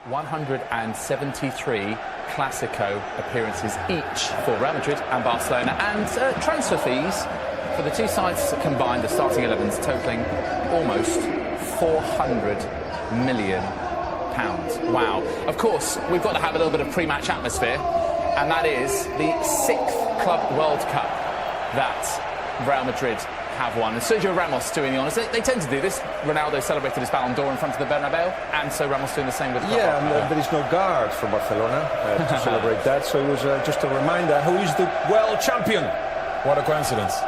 173 Clasico appearances each for Real Madrid and Barcelona, and transfer fees for the two sides combined, the starting 11s, totalling almost £400 million. Wow. Of course, we've got to have a little bit of pre-match atmosphere, and that is the 6th Club World Cup that Real Madrid have won. And Sergio Ramos doing the honours. They tend to do this. Ronaldo celebrated his Ballon d'Or in front of the Bernabeu, and so Ramos doing the same with the club. Yeah, and there is no guard for Barcelona to celebrate that, so it was just a reminder who is the world champion. What a coincidence.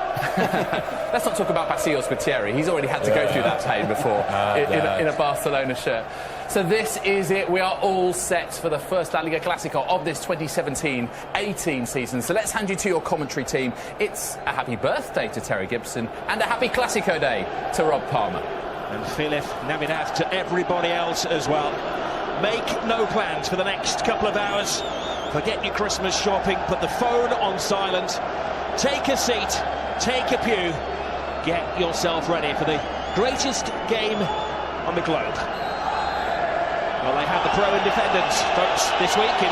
Let's not talk about Pasillos with Thierry. He's already had to go through that pain before in a Barcelona shirt. So this is it. We are all set for the first La Liga Clásico of this 2017-18 season. So let's hand you to your commentary team. It's a happy birthday to Terry Gibson and a happy Clásico day to Rob Palmer. And Feliz Navidad to everybody else as well. Make no plans for the next couple of hours. Forget your Christmas shopping. Put the phone on silent. Take a seat. Take a pew. Get yourself ready for the greatest game on the globe. Well, they have the pro-independence votes this week in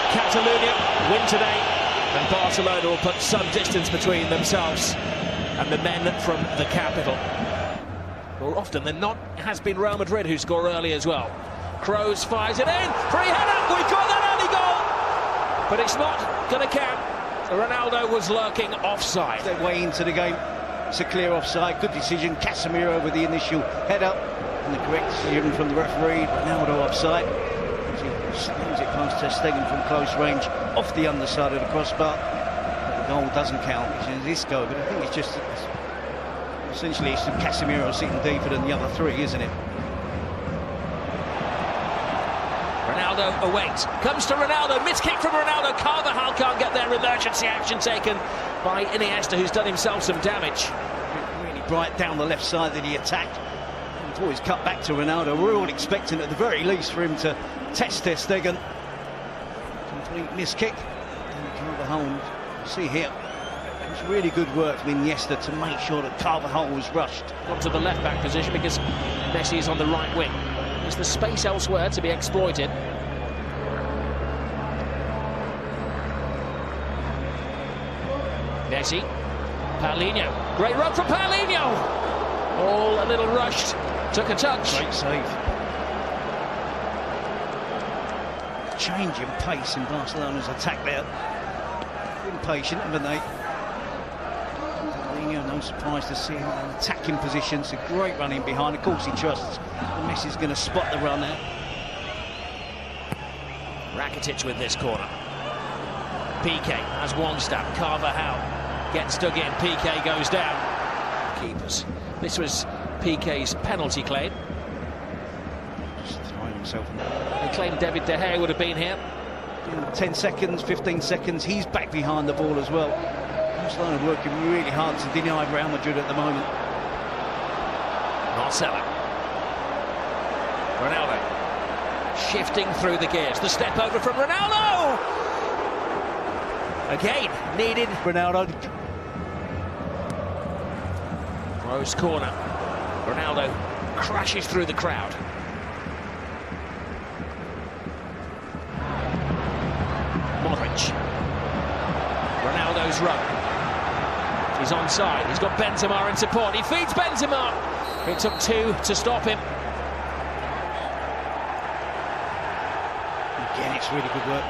Catalonia. Win today, and Barcelona will put some distance between themselves and the men from the capital. More often than not, it has been Real Madrid who score early as well. Kroos fires it in. Free header. We've got that early goal, but it's not going to count. Ronaldo was lurking offside. Their way into the game. It's a clear offside. Good decision. Casemiro with the initial header. And the correct decision from the referee. Ronaldo offside. He slams it past Ter Stegen from close range, off the underside of the crossbar. The goal doesn't count, which is this goal, but I think it's just essentially it's Casemiro sitting deeper than the other three, isn't it? Ronaldo awaits. Comes to Ronaldo. Missed kick from Ronaldo. Carvajal can't get there. Emergency action taken by Iniesta, who's done himself some damage. Really bright down the left side of the attack. Always cut back to Ronaldo. We're all expecting at the very least for him to test Ter Stegen. Complete miss kick. And Carvajal, see here, it was really good work from Iniesta to make sure that Carvajal was rushed. Got to the left back position because Messi is on the right wing. Is the space elsewhere to be exploited? Messi, Paulinho, great run from Paulinho. All a little rushed. Took a touch. Great save. Change in pace in Barcelona's attack there. Impatient, haven't they? Paulinho, no surprise to see him in an attacking position. It's a great run in behind. Of course he trusts. Messi's going to spot the run there. Rakitic with this corner. PK has one stab. Carvajal gets dug in. PK goes down. Keepers. This was PK's penalty claim. Just throwing himself in They claimed David De Gea would have been here. 10 seconds, 15 seconds, he's back behind the ball as well. Barcelona working really hard to deny Real Madrid at the moment. Marcelo. Ronaldo. Shifting through the gears. The step over from Ronaldo! Again, needed. Ronaldo. Rose corner. Ronaldo crashes through the crowd. Modric. Ronaldo's run. He's onside. He's got Benzema in support. He feeds Benzema. It took two to stop him. Again, it's really good work.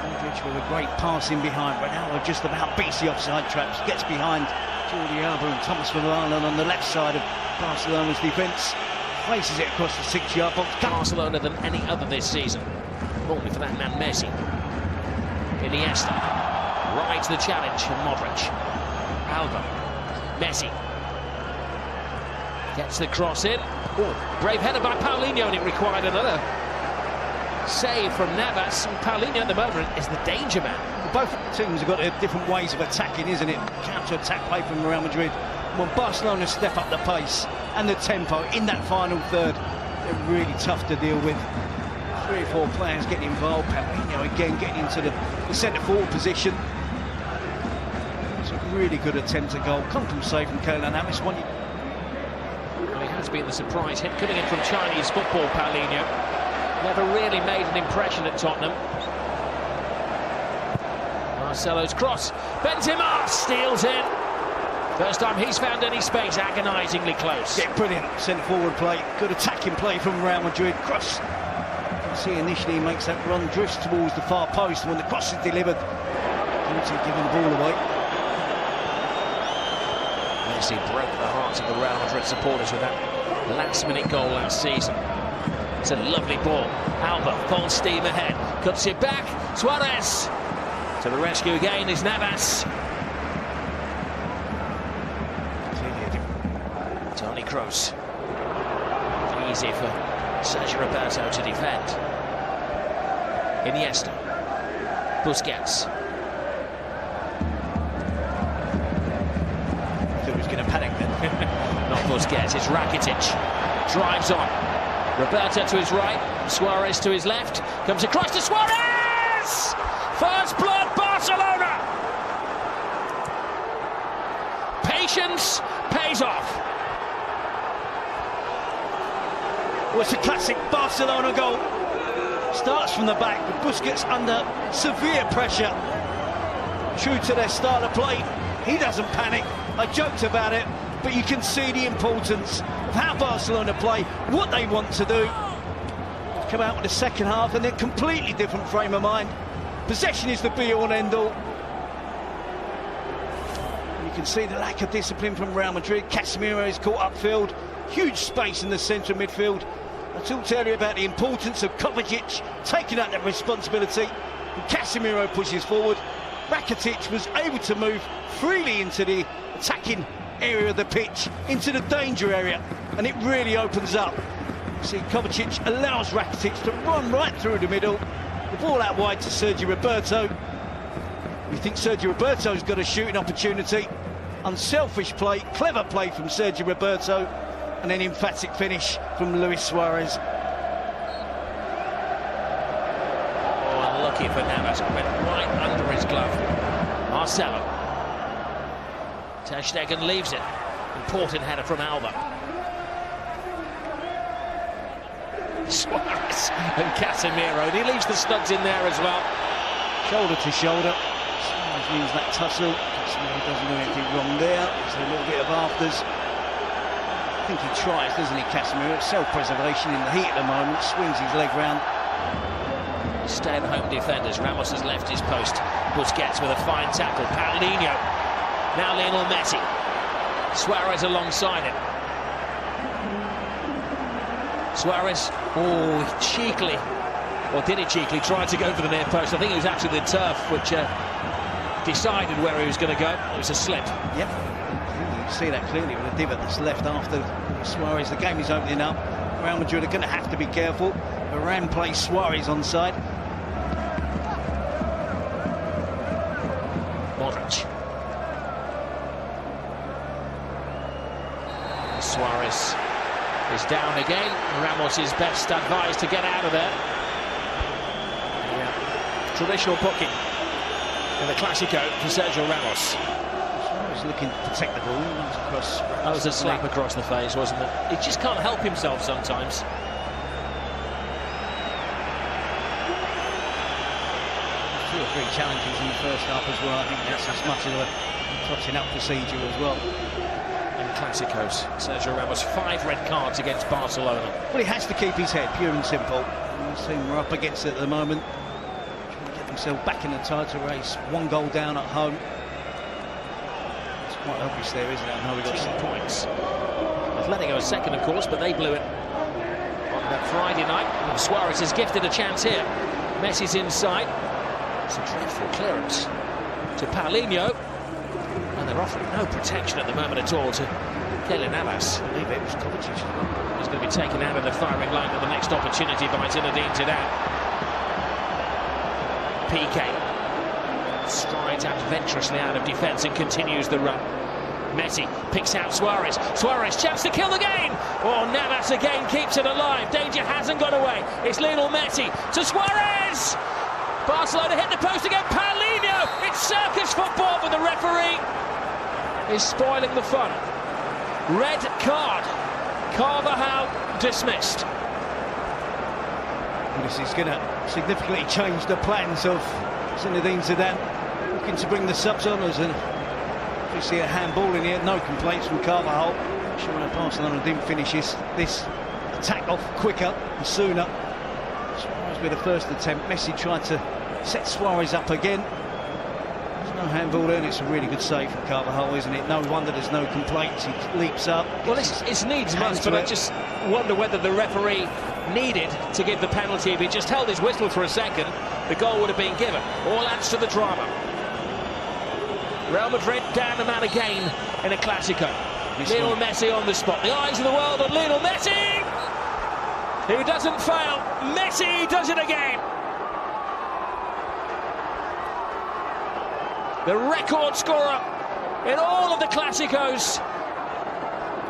Modric with a great pass in behind. Ronaldo just about beats the offside traps. Gets behind Jordi Alba and Thomas Vermaelen on the left side of Barcelona's defence. Places it across the 6-yard box. Barcelona than any other this season. Only for that man Messi. Iniesta rides the challenge from Modric. Alba. Messi. Gets the cross in. Oh, brave header by Paulinho, and it required another save from Navas. And Paulinho at the moment is the danger man. Both teams have got their different ways of attacking, isn't it? Counter-attack play from Real Madrid. When Barcelona step up the pace and the tempo in that final third, they're really tough to deal with. 3 or 4 players getting involved. Paulinho again getting into the centre-forward position. It's a really good attempt at goal. Comfortable save from Keylor Navas. Well, he has been the surprise hit coming in from Chinese football, Paulinho. Never really made an impression at Tottenham. Marcelo's cross. Benzema steals in. First time he's found any space, agonisingly close. Yeah, brilliant centre-forward play. Good attacking play from Real Madrid. Cross. You can see initially he makes that run, drifts towards the far post. When the cross is delivered, giving the ball away. Messi broke the hearts of the Real Madrid supporters with that last-minute goal last season. It's a lovely ball. Alba, full steam ahead. Cuts it back. Suarez. To the rescue again is Navas. Toni Kroos. Easy for Sergio Roberto to defend. Iniesta. Busquets. Thought he was going to panic then. Not Busquets, it's Rakitic. Drives on. Roberto to his right. Suarez to his left. Comes across to Suarez! First blood, Barcelona! Patience pays off. Well, it's a classic Barcelona goal. Starts from the back, but Busquets under severe pressure. True to their style of play, he doesn't panic. I joked about it, but you can see the importance of how Barcelona play, what they want to do. Come out with the second half and then completely different frame of mind. Possession is the be-all and end-all. You can see the lack of discipline from Real Madrid. Casemiro is caught upfield. Huge space in the centre midfield. I talked earlier about the importance of Kovacic taking out that responsibility. And Casemiro pushes forward. Rakitic was able to move freely into the attacking area of the pitch, into the danger area, and it really opens up. See, Kovacic allows Rakitic to run right through the middle. The ball out wide to Sergio Roberto. You think Sergio Roberto's got a shooting opportunity. Unselfish play, clever play from Sergio Roberto, and an emphatic finish from Luis Suarez. Oh, unlucky for Navas. Went right under his glove. Marcelo. Ter Stegen leaves it. Important header from Alba. Suarez and Casemiro, and he leaves the studs in there as well. Shoulder to shoulder. Suarez wins that tussle. Casemiro doesn't do anything wrong there. There's a little bit of afters. I think he tries, doesn't he, Casemiro? Self-preservation in the heat at the moment. Swings his leg round. Stay-at-home defenders. Ramos has left his post. Busquets with a fine tackle. Paulinho. Now Lionel Messi. Suarez alongside him. Suarez, oh, cheekily, or did he cheekily try to go for the near post? I think it was actually the turf which decided where he was going to go. It was a slip. Yep, you can see that clearly with the divot that's left after Suarez. The game is opening up. Real Madrid are going to have to be careful. Varane plays Suarez onside. Modric. Suarez is down again. Ramos is best advised to get out of there. Yeah. Traditional booking in the Clásico for Sergio Ramos. Suarez looking to protect the ball. Across that was a slap across the face, wasn't it? He just can't help himself sometimes. Two or three challenges in the first half as well. I think that's as much of a touching up procedure as well. Clásicos. Sergio Ramos, 5 red cards against Barcelona. Well, he has to keep his head, pure and simple. This team are up against it at the moment. Trying to get themselves back in the title race. 1 goal down at home. It's quite obvious there, isn't it? How we got 10 points. Atletico a second, of course, but they blew it on that Friday night. And Suarez has gifted a chance here. Messi's inside. It's a dreadful clearance to Paulinho. And they're offering no protection at the moment at all to Keylor Navas. I believe it was Kovacic. He's going to be taken out of the firing line at the next opportunity by Zinedine Zidane. PK strides adventurously out of defence and continues the run. Messi picks out Suarez. Suarez, chance to kill the game. Oh, Navas again keeps it alive. Danger hasn't got away. It's Lionel Messi to Suarez. Barcelona hit the post again. Paulinho. It's circus football, but the referee is spoiling the fun. Red card. Carvajal dismissed. This is going to significantly change the plans of Zinedine Zidane, looking to bring the subs on us, and you see a handball in here. No complaints from Carvajal. Sure that Barcelona didn't finish this attack off quicker and sooner. Suarez with the first attempt. Messi tried to set Suarez up again. There's no handball there, and it's a really good save from Carvajal, isn't it? No wonder there's no complaints. He leaps up. Well, it's needs must, but I just wonder whether the referee needed to give the penalty. If he just held his whistle for a second, the goal would have been given. All adds to the drama. Real Madrid down the man again in a Clásico. Lionel Messi on the spot. The eyes of the world on Lionel Messi, who doesn't fail. Messi does it again. The record scorer in all of the Clásicos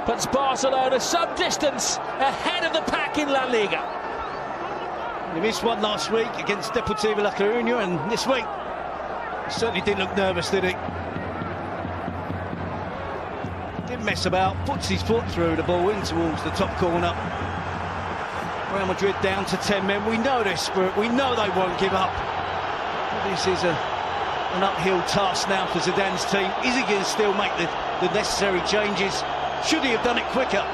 puts Barcelona some distance ahead of the pack in La Liga. He missed one last week against Deportivo La Coruña, and this week he certainly didn't look nervous, did he? Didn't mess about, puts his foot through the ball in towards the top corner. Real Madrid down to 10 men. We know their spirit, we know they won't give up. This is an uphill task now for Zidane's team. Is he going to still make the necessary changes? Should he have done it quicker?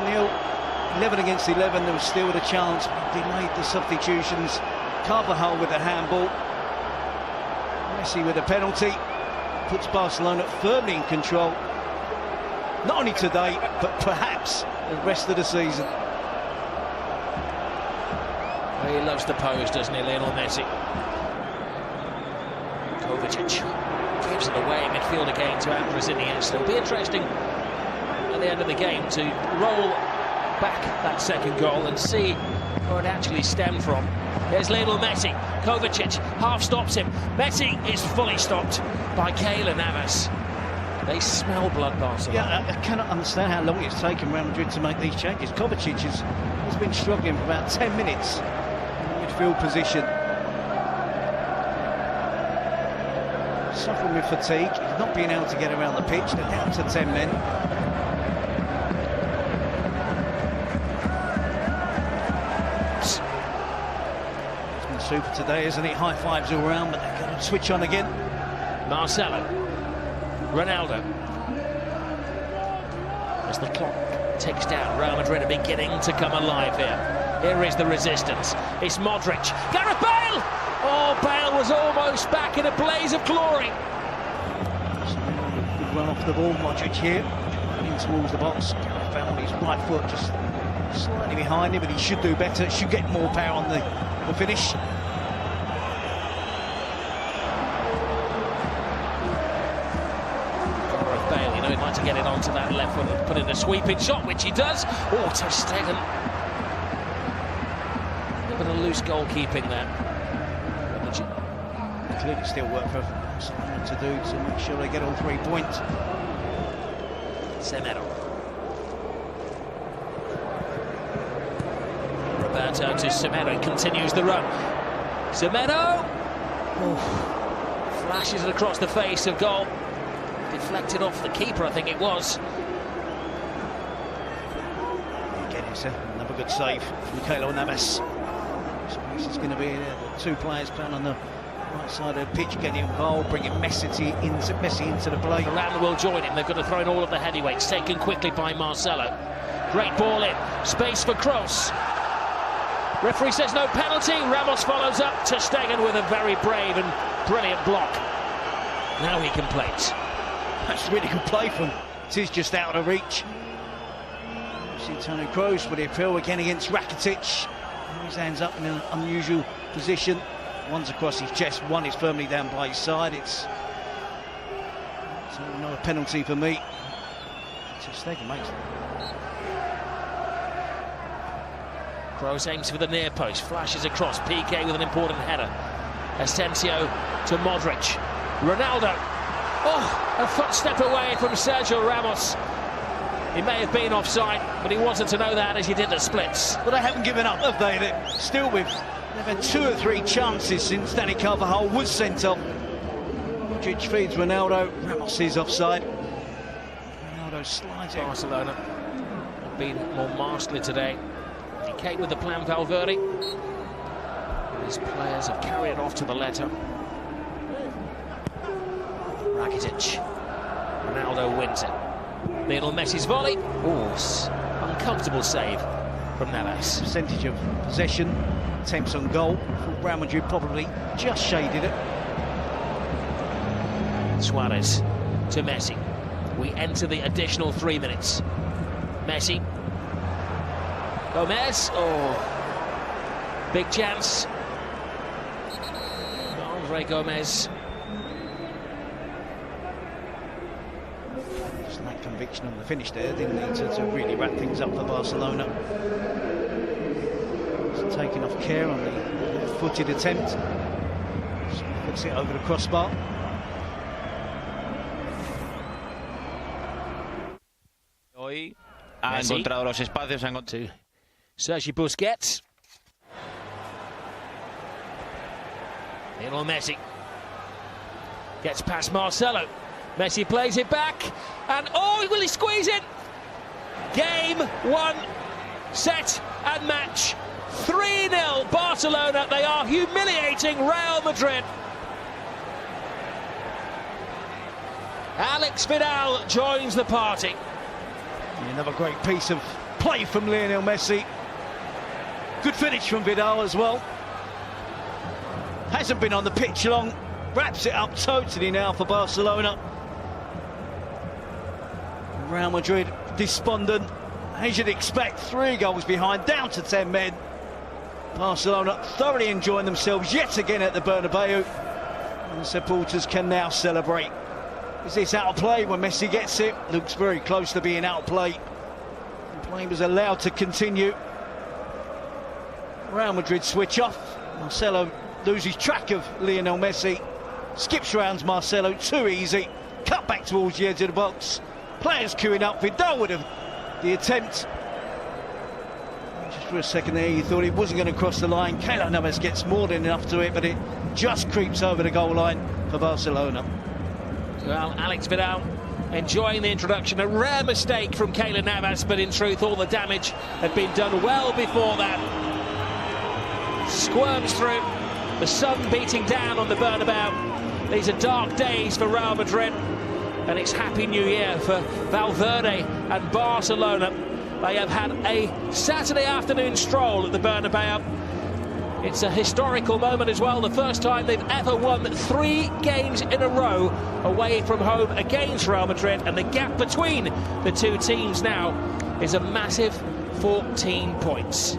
1-0, 11 against 11, there was still a chance. He delayed the substitutions. Carvajal with a handball. Messi with a penalty. Puts Barcelona firmly in control. Not only today, but perhaps the rest of the season. Well, he loves the pose, doesn't he, Lionel Messi? Kovacic gives it away midfield again to Andres Iniesta. It'll be interesting at the end of the game to roll back that second goal and see where it actually stemmed from. Here's Lionel Messi. Kovacic half stops him. Messi is fully stopped by Keylor Navas. They smell blood, Barcelona. Yeah, I cannot understand how long it's taken Real Madrid to make these changes. Kovacic has been struggling for about 10 minutes in the midfield position. Suffering with fatigue, not being able to get around the pitch. They're down to 10 men. It's been super today, isn't it? High fives all around, but they're going to switch on again. Marcelo. Ronaldo. As the clock ticks down, Real Madrid are beginning to come alive here. Here is the resistance. It's Modric. Gareth Bale! Oh, Bale was almost back in a blaze of glory. Good run off the ball, Modric here. In towards the box. Gareth Bale on his right foot, just slightly behind him, but he should do better. Should get more power on the finish. He'd like to get it onto that left foot and put in a sweeping shot, which he does. Oh, Ter Stegen. A bit of loose goalkeeping there. Clearly still work for Barcelona to do to make sure they get all 3 points. Semedo. Roberto to Semedo, continues the run. Semedo! Oh, flashes it across the face of goal. Deflected off the keeper, I think it was. Again, it's another good save from Keylor Navas. So this is going to be the 2 players playing on the right side of the pitch, getting involved, bringing Messi into the play. Around will join him. They've got to throw in all of the heavyweights, taken quickly by Marcelo. Great ball in, space for Kroos. Referee says no penalty. Ramos follows up. Ter Stegen with a very brave and brilliant block. Now he complains. That's a really good play from him. It is just out of reach. See Toni Kroos with the appeal again against Rakitic. His hands up in an unusual position. One's across his chest, one is firmly down by his side. It's another penalty for me. Ter Stegen makes it. Kroos aims for the near post, flashes across. PK with an important header. Asensio to Modric. Ronaldo. Oh, a footstep away from Sergio Ramos. He may have been offside, but he wanted to know that as he did the splits. But they haven't given up, have they? They're still with. They've had 2 or 3 chances since Danny Carvajal was sent off. Modric feeds Ronaldo. Ramos is offside. Ronaldo slides it. Barcelona have been more masterly today came with the plan, Valverde. His players have carried it off to the letter. Rakitic. Ronaldo wins it. Lionel Messi's volley. Ooh, uncomfortable save from Navas. Percentage of possession, attempts on goal. Real Madrid probably just shaded it. Suarez to Messi. We enter the additional 3 minutes. Messi. Gomez. Oh, big chance. Andre Gomez. Just lacked conviction on the finish there, didn't he, to really wrap things up for Barcelona. Just taking off care on the footed attempt. Just puts it over the crossbar. Hoy ha encontrado los espacios, ha encontrado Sergi Busquets. Lionel Messi gets past Marcelo. Messi plays it back, and oh, will he squeeze it? Game 1, set and match. 3-0 Barcelona. They are humiliating Real Madrid. Alex Vidal joins the party. Another great piece of play from Lionel Messi. Good finish from Vidal as well. Hasn't been on the pitch long. Wraps it up totally now for Barcelona. Real Madrid despondent, as you'd expect. 3 goals behind, down to 10 men. Barcelona thoroughly enjoying themselves yet again at the Bernabeu. And the supporters can now celebrate. Is this out of play when Messi gets it? Looks very close to being out of play. The play was allowed to continue. Real Madrid switch off. Marcelo loses track of Lionel Messi. Skips round Marcelo, too easy. Cut back towards the edge of the box. Players queuing up. Vidal would have the attempt. Just for a second there, you thought it wasn't going to cross the line. Keylor Navas gets more than enough to it, but it just creeps over the goal line for Barcelona. Well, Alex Vidal enjoying the introduction. A rare mistake from Keylor Navas, but in truth, all the damage had been done well before that. Squirms through. The sun beating down on the Bernabeu. These are dark days for Real Madrid, and it's Happy New Year for Valverde and Barcelona. They have had a Saturday afternoon stroll at the Bernabeu. It's a historical moment as well, the first time they've ever won 3 games in a row away from home against Real Madrid, and the gap between the two teams now is a massive 14 points.